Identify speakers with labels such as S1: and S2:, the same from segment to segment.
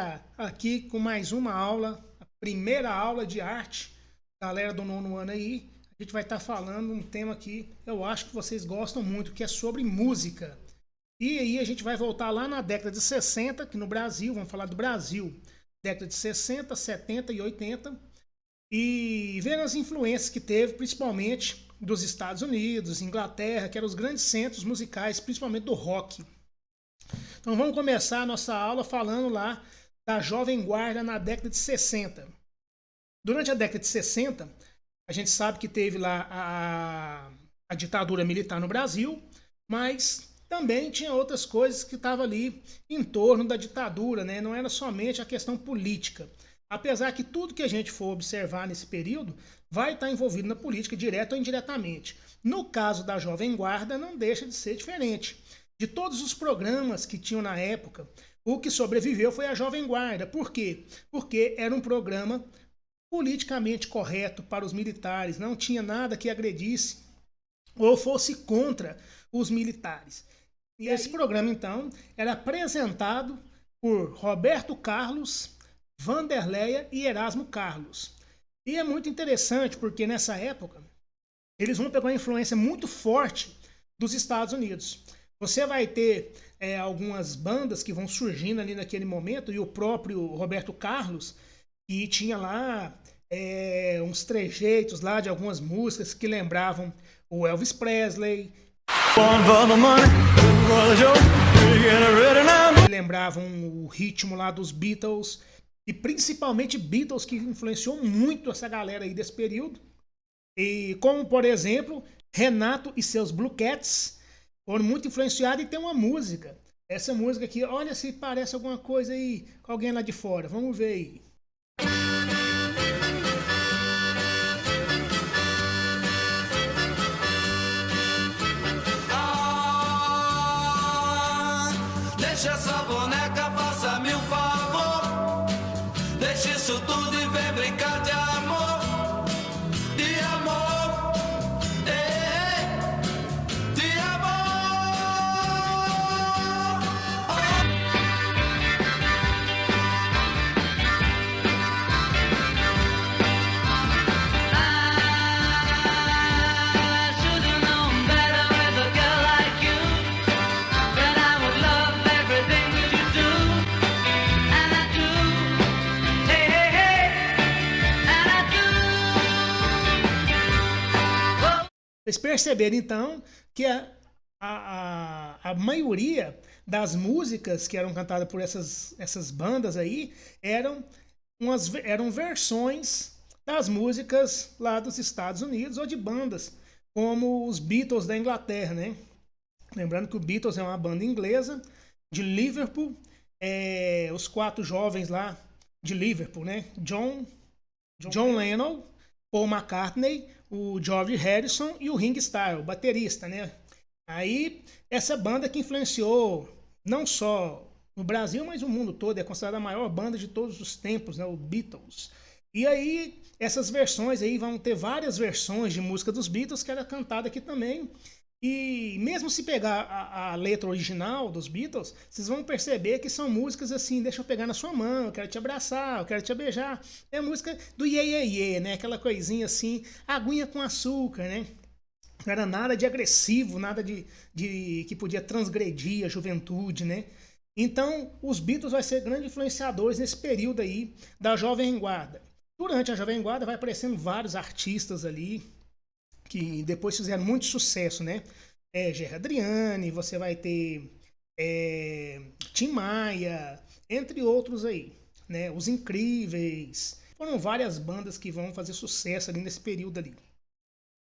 S1: galera, aqui com mais uma aula, a primeira aula de arte. Galera do nono ano aí, a gente vai estar falando um tema que eu acho que vocês gostam muito, que é sobre música. E aí a gente vai voltar lá na década de 60, que no Brasil, vamos falar do Brasil, década de 60, 70 e 80, e ver as influências que teve, principalmente dos Estados Unidos, Inglaterra, que eram os grandes centros musicais, principalmente do rock. Então vamos começar a nossa aula falando lá da Jovem Guarda na década de 60. Durante a década de 60, a gente sabe que teve lá a ditadura militar no Brasil, mas também tinha outras coisas que estavam ali em torno da ditadura, né? Não era somente a questão política. Apesar que tudo que a gente for observar nesse período vai estar envolvido na política, direto ou indiretamente. No caso da Jovem Guarda, não deixa de ser diferente. De todos os programas que tinham na época, o que sobreviveu foi a Jovem Guarda. Por quê? Porque era um programa politicamente correto para os militares, não tinha nada que agredisse ou fosse contra os militares. E esse programa, então, era apresentado por Roberto Carlos, Vanderleia e Erasmo Carlos. E é muito interessante porque nessa época eles vão pegar uma influência muito forte dos Estados Unidos. Você vai ter algumas bandas que vão surgindo ali naquele momento, e o próprio Roberto Carlos, que tinha lá uns trejeitos lá de algumas músicas que lembravam o Elvis Presley, que lembravam o ritmo lá dos Beatles, e principalmente Beatles, que influenciou muito essa galera aí desse período. E como, por exemplo, Renato e seus Blue Cats foram muito influenciados, e tem uma música. Essa música aqui, olha se parece alguma coisa aí com alguém lá de fora. Vamos ver aí.
S2: Deixa essa boneca, faça-me um favor. Deixa isso tudo e vem brincar de amor. De amor, de amor. I should have known better with a girl like you, that I would love everything that you do, and I do, hey, hey, hey, and I do. Whoa.
S1: Vocês perceberam então que a maioria das músicas que eram cantadas por essas bandas aí eram versões das músicas lá dos Estados Unidos ou de bandas como os Beatles da Inglaterra, né? Lembrando que o Beatles é uma banda inglesa de Liverpool, os quatro jovens lá de Liverpool, né? John Lennon, Paul McCartney, o George Harrison e o Ringo Starr, o baterista, né? Aí, essa banda que influenciou não só no Brasil, mas no mundo todo, é considerada a maior banda de todos os tempos, né? O Beatles. E aí, essas versões aí vão ter várias versões de música dos Beatles que era cantada aqui também. E mesmo se pegar a letra original dos Beatles, vocês vão perceber que são músicas assim, deixa eu pegar na sua mão, eu quero te abraçar, eu quero te beijar. É a música do iê, iê, iê, né? Aquela coisinha assim, aguinha com açúcar, né? Não era nada de agressivo, nada de que podia transgredir a juventude, né? Então, os Beatles vai ser grandes influenciadores nesse período aí da Jovem Guarda. Durante a Jovem Guarda vai aparecendo vários artistas ali que depois fizeram muito sucesso, né? Gerry Adriane, você vai ter Tim Maia, entre outros aí, né? Os Incríveis. Foram várias bandas que vão fazer sucesso ali nesse período ali.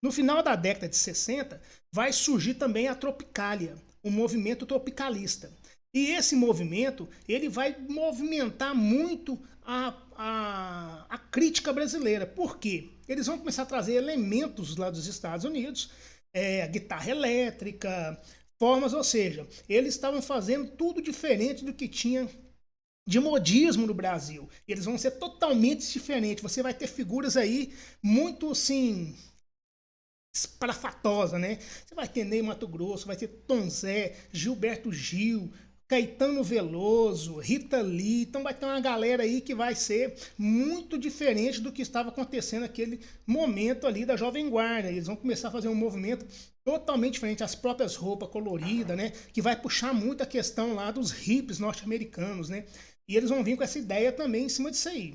S1: No final da década de 60, vai surgir também a Tropicália, o movimento tropicalista. E esse movimento, ele vai movimentar muito a crítica brasileira. Por quê? Eles vão começar a trazer elementos lá dos Estados Unidos, guitarra elétrica, formas, ou seja, eles estavam fazendo tudo diferente do que tinha de modismo no Brasil. Eles vão ser totalmente diferentes. Você vai ter figuras aí muito, assim, espalhafatosa, né? Você vai ter Ney Matogrosso, vai ter Tom Zé, Gilberto Gil, Caetano Veloso, Rita Lee. Então vai ter uma galera aí que vai ser muito diferente do que estava acontecendo naquele momento ali da Jovem Guarda. Eles vão começar a fazer um movimento totalmente diferente, as próprias roupas coloridas, né? Que vai puxar muito a questão lá dos hippies norte-americanos, né? E eles vão vir com essa ideia também em cima disso aí.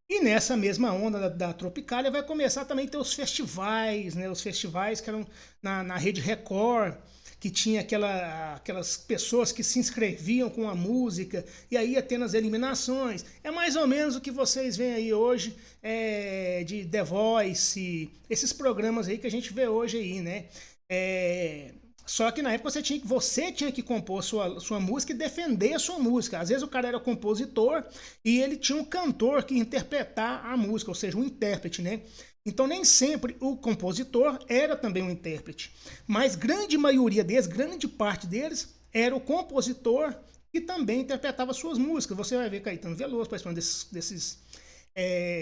S1: E nessa mesma onda da Tropicália vai começar também a ter os festivais, né? Os festivais que eram na Rede Record, que tinha aquelas pessoas que se inscreviam com a música e aí ia tendo as eliminações. É mais ou menos o que vocês veem aí hoje de The Voice, esses programas aí que a gente vê hoje aí, né? Só que na época você tinha que compor sua música e defender a sua música. Às vezes o cara era compositor e ele tinha um cantor que ia interpretar a música, ou seja, um intérprete, né? Então nem sempre o compositor era também um intérprete, mas grande maioria deles, grande parte deles, era o compositor que também interpretava suas músicas. Você vai ver Caetano Veloso participando desses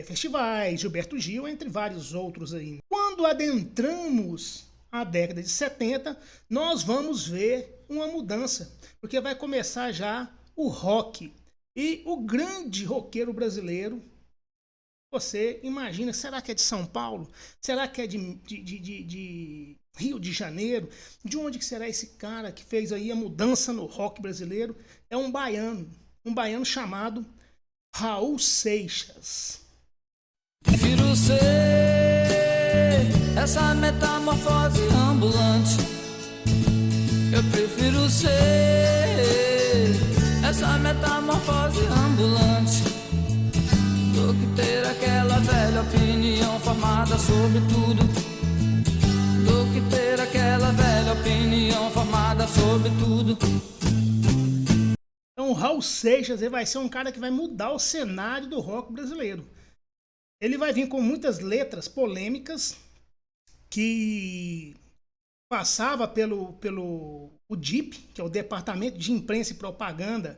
S1: festivais, Gilberto Gil, entre vários outros aí. Quando adentramos a década de 70, nós vamos ver uma mudança, porque vai começar já o rock. E o grande roqueiro brasileiro, você imagina, será que é de São Paulo? Será que é de Rio de Janeiro? De onde que será esse cara que fez aí a mudança no rock brasileiro? É um baiano chamado Raul Seixas.
S3: Prefiro ser essa metamorfose ambulante. Eu prefiro ser essa metamorfose ambulante do que ter aquela velha opinião formada sobre tudo. Do que ter aquela velha opinião formada sobre tudo.
S1: Então o Raul Seixas vai ser um cara que vai mudar o cenário do rock brasileiro. Ele vai vir com muitas letras polêmicas que passava pelo DIP, que é o Departamento de Imprensa e Propaganda,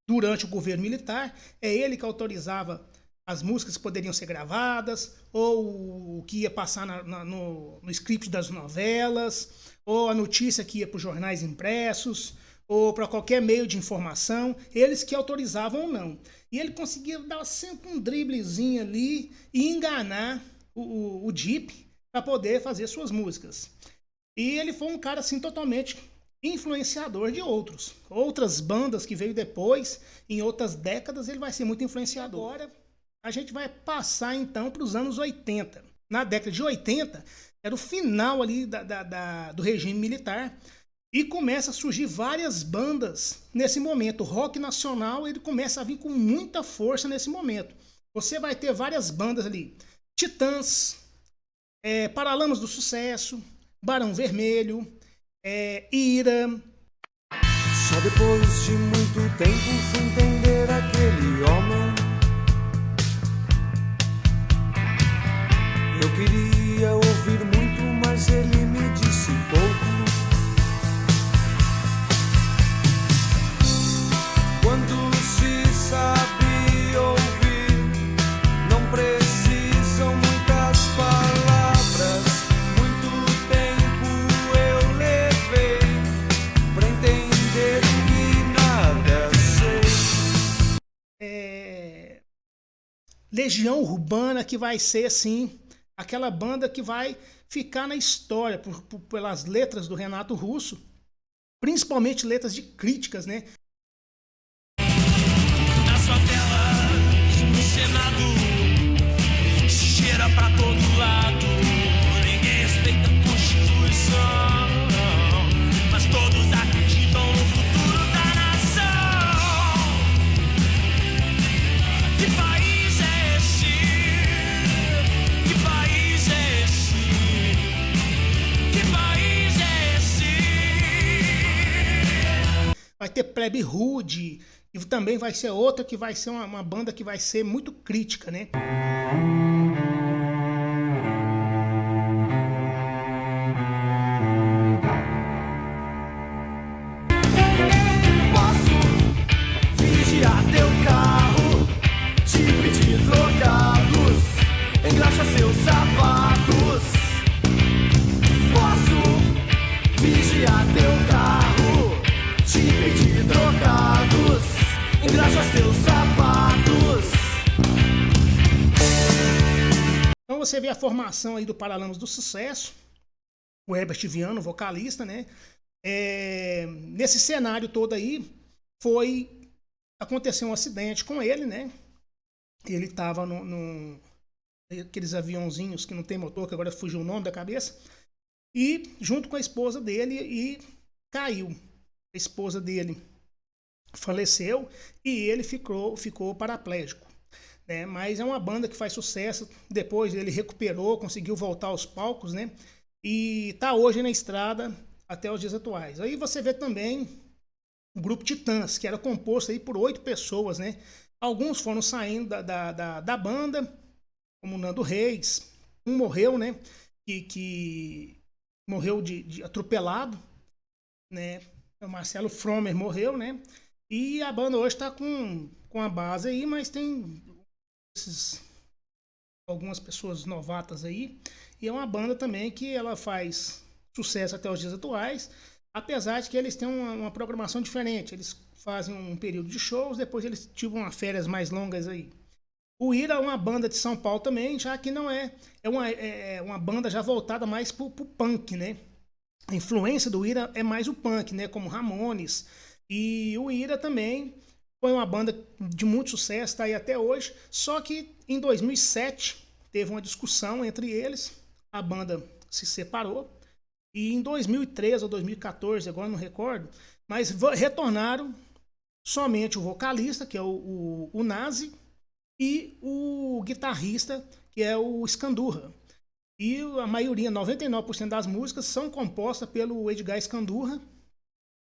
S1: durante o governo militar. É ele que autorizava as músicas que poderiam ser gravadas, ou o que ia passar no script das novelas, ou a notícia que ia para os jornais impressos, ou para qualquer meio de informação, eles que autorizavam ou não. E ele conseguia dar sempre um driblezinho ali e enganar o DIP para poder fazer suas músicas. E ele foi um cara assim totalmente influenciador de outras bandas que veio depois, em outras décadas, ele vai ser muito influenciador. Agora a gente vai passar então para os anos 80. Na década de 80, era o final ali do regime militar, e começa a surgir várias bandas nesse momento. O rock nacional ele começa a vir com muita força nesse momento. Você vai ter várias bandas ali: Titãs, Paralamas do Sucesso, Barão Vermelho, Ira.
S4: Só depois de muito tempo fui entender aquele homem. Eu queria ouvir muito, mas ele me disse pouco. Quando se sabe ouvir, não precisam muitas palavras. Muito tempo eu levei pra entender que nada sei.
S1: Legião Urbana, que vai ser assim aquela banda que vai ficar na história pelas letras do Renato Russo, principalmente letras de críticas, né?
S5: Na sua tela, no Senado, cheira pra todo lado. Ninguém respeita a Constituição, mas todos acreditam no futuro da nação. Que país é esse? Que país é esse? Que país é esse?
S1: Vai ter Plebe Rude, e também vai ser outra que vai ser uma banda que vai ser muito crítica, né?
S4: Posso vigiar teu carro, te pedir trocados, engraxa seus sapatos. Posso vigiar teu carro,
S1: você vê a formação aí do Paralamas do Sucesso, o Herbert Viana, vocalista, né? Nesse cenário todo aí, aconteceu um acidente com ele, né? Ele estava aqueles aviãozinhos que não tem motor, que agora fugiu o nome da cabeça, e junto com a esposa dele, e caiu. A esposa dele faleceu e ele ficou paraplégico, né? Mas é uma banda que faz sucesso. Depois ele recuperou, conseguiu voltar aos palcos, né? E tá hoje na estrada até os dias atuais. Aí você vê também o grupo Titãs, que era composto aí por 8 pessoas, né? Alguns foram saindo da banda, como o Nando Reis. Um morreu, né? Que morreu de atropelado, né? O Marcelo Fromer morreu, né? E a banda hoje está com a base aí, mas tem algumas pessoas novatas aí. E é uma banda também que ela faz sucesso até os dias atuais, apesar de que eles têm uma programação diferente. Eles fazem um período de shows, depois eles tiveram umas férias mais longas aí. O Ira é uma banda de São Paulo também, já que não é uma banda já voltada mais pro punk, né? A influência do Ira é mais o punk, né? Como Ramones. E o Ira também foi uma banda de muito sucesso, está aí até hoje. Só que em 2007 teve uma discussão entre eles, a banda se separou. E em 2013 ou 2014, agora não recordo, mas retornaram somente o vocalista, que é o Nazi, e o guitarrista, que é o Scandurra. E a maioria, 99% das músicas, são compostas pelo Edgar Scandurra,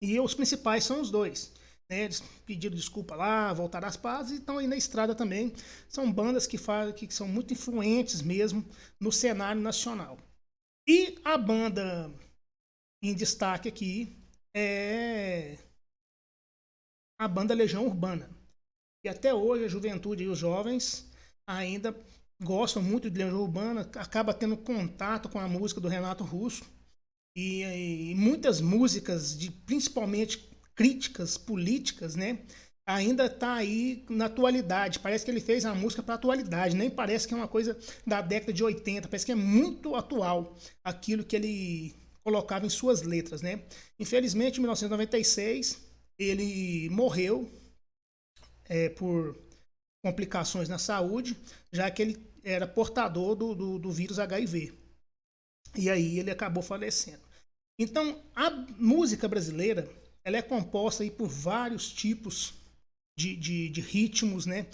S1: e os principais são os dois. Né? Eles pediram desculpa lá, voltaram às pazes, e estão aí na estrada também. São bandas que são muito influentes mesmo no cenário nacional. E a banda em destaque aqui é a banda Legião Urbana. E até hoje a juventude e os jovens ainda gostam muito de Legião Urbana, acaba tendo contato com a música do Renato Russo. E muitas músicas, principalmente críticas políticas, né, ainda está aí na atualidade. Parece que ele fez a música para a atualidade, nem parece que é uma coisa da década de 80, parece que é muito atual aquilo que ele colocava em suas letras, né? Infelizmente, em 1996, ele morreu por complicações na saúde, já que ele era portador do vírus HIV. E aí ele acabou falecendo. Então, a música brasileira, ela é composta aí por vários tipos de ritmos, né?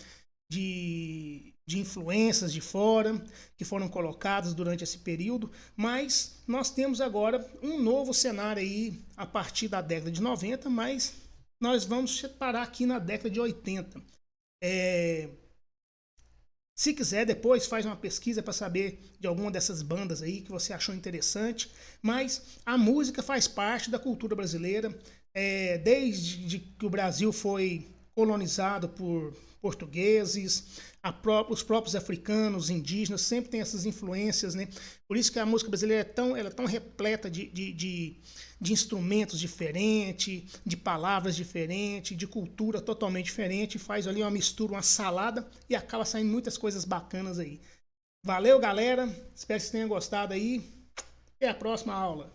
S1: De influências de fora que foram colocadas durante esse período, mas nós temos agora um novo cenário aí a partir da década de 90, mas nós vamos parar aqui na década de 80. Se quiser, depois faz uma pesquisa para saber de alguma dessas bandas aí que você achou interessante, mas a música faz parte da cultura brasileira, desde que o Brasil foi colonizado por portugueses, os próprios africanos, indígenas, sempre tem essas influências, né? Por isso que a música brasileira ela é tão repleta de instrumentos diferentes, de palavras diferentes, de cultura totalmente diferente, faz ali uma mistura, uma salada, e acaba saindo muitas coisas bacanas aí. Valeu, galera, espero que vocês tenham gostado aí, até a próxima aula.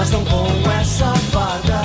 S4: mas não com essa farda.